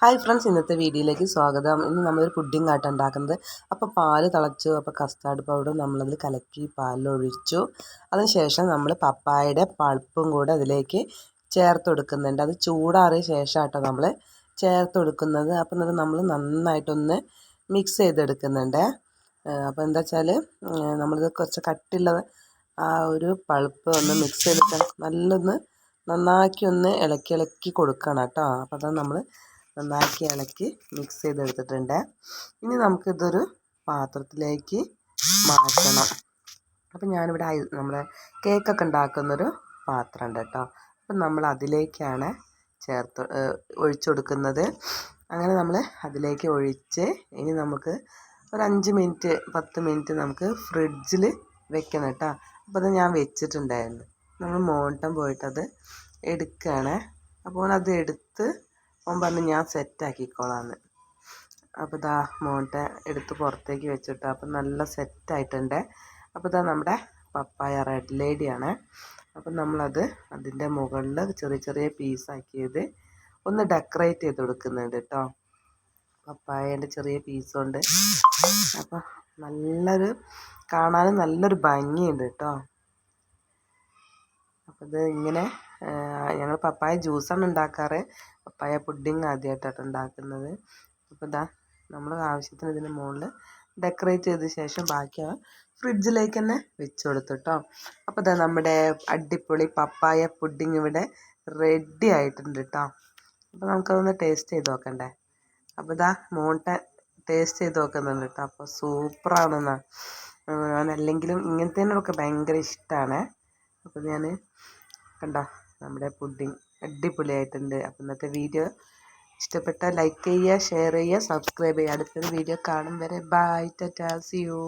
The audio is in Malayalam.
ഹായ് ഫ്രണ്ട്സ്, ഇന്നത്തെ വീഡിയോയിലേക്ക് സ്വാഗതം. ഇന്ന് നമ്മളൊരു പുഡിംഗ് ആട്ടം ഉണ്ടാക്കുന്നത്. അപ്പോൾ പാല് തിളച്ചു. അപ്പോൾ കസ്റ്റാർഡ് പൗഡർ നമ്മളതിൽ കലക്കി പാലിലൊഴിച്ചു. അതിനുശേഷം നമ്മൾ പപ്പായയുടെ പൾപ്പും കൂടെ അതിലേക്ക് ചേർത്ത് കൊടുക്കുന്നുണ്ട്. അത് ചൂടാറിയ ശേഷം കേട്ടോ നമ്മൾ ചേർത്ത് കൊടുക്കുന്നത്. അപ്പം അത് നമ്മൾ നന്നായിട്ടൊന്ന് മിക്സ് ചെയ്തെടുക്കുന്നുണ്ട്. അപ്പോൾ എന്താ വെച്ചാൽ നമ്മളിത് കുറച്ച് കട്ടിയുള്ള ആ ഒരു പൾപ്പ് ഒന്ന് മിക്സ് ചെയ്തിട്ട് നന്നാക്കി ഒന്ന് ഇളക്കി കൊടുക്കണം കേട്ടോ. അപ്പോൾ അത് നമ്മൾ നന്നാക്കി ഇളക്കി മിക്സ് ചെയ്തെടുത്തിട്ടുണ്ട്. ഇനി നമുക്കിതൊരു പാത്രത്തിലേക്ക് മാറ്റണം. അപ്പം ഞാനിവിടെ നമ്മുടെ കേക്കൊക്കെ ഉണ്ടാക്കുന്നൊരു പാത്രം ഉണ്ട് കേട്ടോ. അപ്പം നമ്മൾ അതിലേക്കാണ് ഒഴിച്ചു കൊടുക്കുന്നത്. അങ്ങനെ നമ്മൾ അതിലേക്ക് ഒഴിച്ച് ഇനി നമുക്ക് ഒരു 5 മിനിറ്റ് 10 മിനിറ്റ് നമുക്ക് ഫ്രിഡ്ജിൽ വെക്കണം കേട്ടോ. അപ്പോൾ അത് ഞാൻ വെച്ചിട്ടുണ്ടായിരുന്നു. നമ്മൾ മോട്ടം പോയിട്ടത് എടുക്കുകയാണ്. അപ്പോൾ അത് എടുത്ത് അവൻ പറഞ്ഞു ഞാൻ സെറ്റാക്കിക്കോളാന്ന്. അപ്പോൾ ഇതാ മോട്ടെ എടുത്ത് പുറത്തേക്ക് വെച്ചിട്ട് അപ്പം നല്ല സെറ്റായിട്ടുണ്ട്. അപ്പോൾ ഇതാ നമ്മുടെ പപ്പായ റെഡ് ലേഡിയാണ്. അപ്പം നമ്മളത് അതിൻ്റെ മുകളിൽ ചെറിയ ചെറിയ പീസാക്കിയത് ഒന്ന് ഡെക്കറേറ്റ് ചെയ്ത് കൊടുക്കുന്നുണ്ട് കേട്ടോ. പപ്പായേൻ്റെ ചെറിയ പീസുണ്ട്. അപ്പം കാണാനും നല്ലൊരു ഭംഗിയുണ്ട് കേട്ടോ. അപ്പോൾ ഇത് ഇങ്ങനെ ഞങ്ങൾ പപ്പായ ജ്യൂസാണ് ഉണ്ടാക്കാറ്. പപ്പായ പുഡിങ് ആദ്യമായിട്ടാണ് ഉണ്ടാക്കുന്നത്. അപ്പോൾ ഇതാ നമ്മൾ ആവശ്യത്തിന് ഇതിന് മുകളിൽ ഡെക്കറേറ്റ് ചെയ്ത ശേഷം ബാക്കി ഫ്രിഡ്ജിലേക്ക് തന്നെ വെച്ച് കൊടുത്തു കേട്ടോ. അപ്പോൾ ഇതാ നമ്മുടെ അടിപൊളി പപ്പായ പുഡിങ് ഇവിടെ റെഡി ആയിട്ടുണ്ട് കേട്ടോ. അപ്പോൾ നമുക്കതൊന്ന് ടേസ്റ്റ് ചെയ്ത് നോക്കണ്ടേ. അപ്പോൾ ഇതാ മോട്ടെ ടേസ്റ്റ് ചെയ്ത് നോക്കുന്നുണ്ട് കേട്ടോ. അപ്പോൾ സൂപ്പറാണെന്നാണ്. ഞാനല്ലെങ്കിലും ഇങ്ങനത്തേനൊക്കെ ഭയങ്കര ഇഷ്ടമാണ്. അപ്പോൾ ഞാൻ കണ്ടോ നമ്മുടെ പുഡിങ് അടിപൊളിയായിട്ടുണ്ട്. അപ്പോൾ ഇന്നത്തെ വീഡിയോ ഇഷ്ടപ്പെട്ടാൽ ലൈക്ക് ചെയ്യുക, ഷെയർ ചെയ്യുക, സബ്സ്ക്രൈബ് ചെയ്യുക. അടുത്തൊരു വീഡിയോ കാണും വരെ ബൈ, ടാറ്റാ, സീ യു.